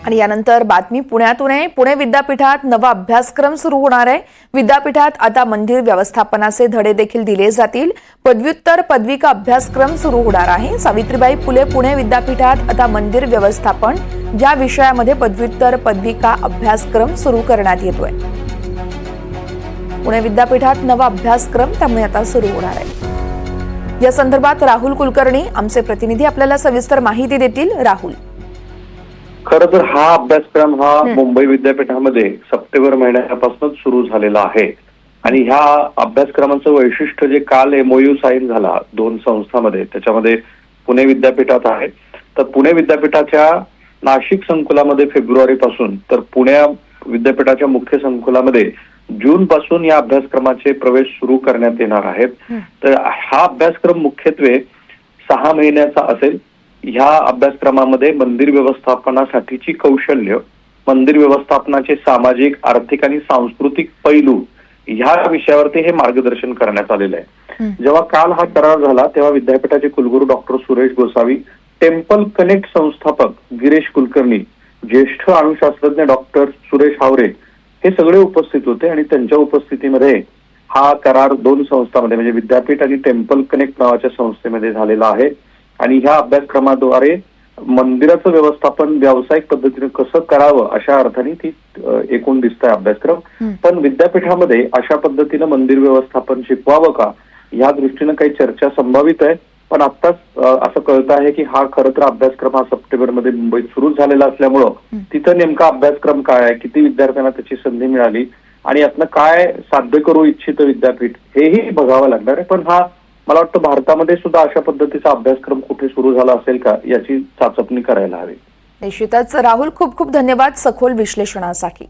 आणि यानंतर बातमी पुण्यातून आहे। पुणे विद्यापीठात नवा अभ्यासक्रम सुरू होणार आहे। विद्यापीठात आता मंदिर व्यवस्थापनाचे धडे देखील दिले जातील। पदव्युत्तर पदविका अभ्यासक्रम सुरू होणार आहे। सावित्रीबाई फुले पुणे विद्यापीठात आता मंदिर व्यवस्थापन या विषयामध्ये पदव्युत्तर पदविका अभ्यासक्रम सुरू करण्यात येतोय। पुणे विद्यापीठात नवा अभ्यासक्रम त्यामुळे आता सुरू होणार आहे। या संदर्भात राहुल कुलकर्णी आमचे प्रतिनिधी आपल्याला सविस्तर माहिती देतील। राहुल, खरं तर हा अभ्यासक्रम मुंबई विद्यापीठामध्ये सप्टेंबर महिन्यापासून सुरू झालेला आहे आणि ह्या अभ्यासक्रमाचं वैशिष्ट्य जे काल MOU साइन झाला दोन संस्थांमध्ये, त्याच्यामध्ये पुणे विद्यापीठात आहे। तर पुणे विद्यापीठाच्या नाशिक संकुलामध्ये फेब्रुवारी पासून, तर पुणे विद्यापीठाच्या मुख्य संकुलामध्ये जून पासून या अभ्यासक्रमाचे प्रवेश सुरू करण्यात येणार आहेत। तर हा अभ्यासक्रम मुख्यत्वे 6 महिन्याचा असेल। ह्या अभ्यासक्रमामध्ये मंदिर व्यवस्थापनासाठीची कौशल्य, मंदिर व्यवस्थापनाचे सामाजिक, आर्थिक आणि सांस्कृतिक पैलू ह्या विषयावरती हे मार्गदर्शन करण्यात आलेलं आहे। जेव्हा काल हा करार झाला तेव्हा विद्यापीठाचे कुलगुरू doctor Suresh Gosavi, temple connect संस्थापक गिरीश कुलकर्णी, ज्येष्ठ अणुशास्त्रज्ञ डॉक्टर सुरेश हावरे हे सगळे उपस्थित होते आणि त्यांच्या उपस्थितीमध्ये हा करार दोन संस्थांमध्ये म्हणजे विद्यापीठ आणि टेम्पल कनेक्ट नावाच्या संस्थेमध्ये झालेला आहे। आणि ह्या अभ्यासक्रमाद्वारे मंदिराचं व्यवस्थापन व्यावसायिक पद्धतीने कसं करावं अशा अर्थाने ती एकूण दिसतंय अभ्यासक्रम। पण विद्यापीठामध्ये अशा पद्धतीनं मंदिर व्यवस्थापन शिकवावं का या दृष्टीनं काही चर्चा संभावित आहे। पण आत्ताच असं कळतं आहे की हा खरं तर अभ्यासक्रम हा सप्टेंबरमध्ये मुंबईत सुरू झालेला असल्यामुळं तिथं नेमका अभ्यासक्रम काय आहे, किती विद्यार्थ्यांना त्याची संधी मिळाली आणि यातनं काय साध्य करू इच्छित विद्यापीठ हेही बघावं लागणार आहे। पण हा मला वाटतं भारतामध्ये सुद्धा अशा पद्धतीचा अभ्यासक्रम कुठे सुरू झाला असेल का याची चाचपणी करायला हवी। निश्चितच राहुल, खूप खूप धन्यवाद सखोल विश्लेषणासाठी।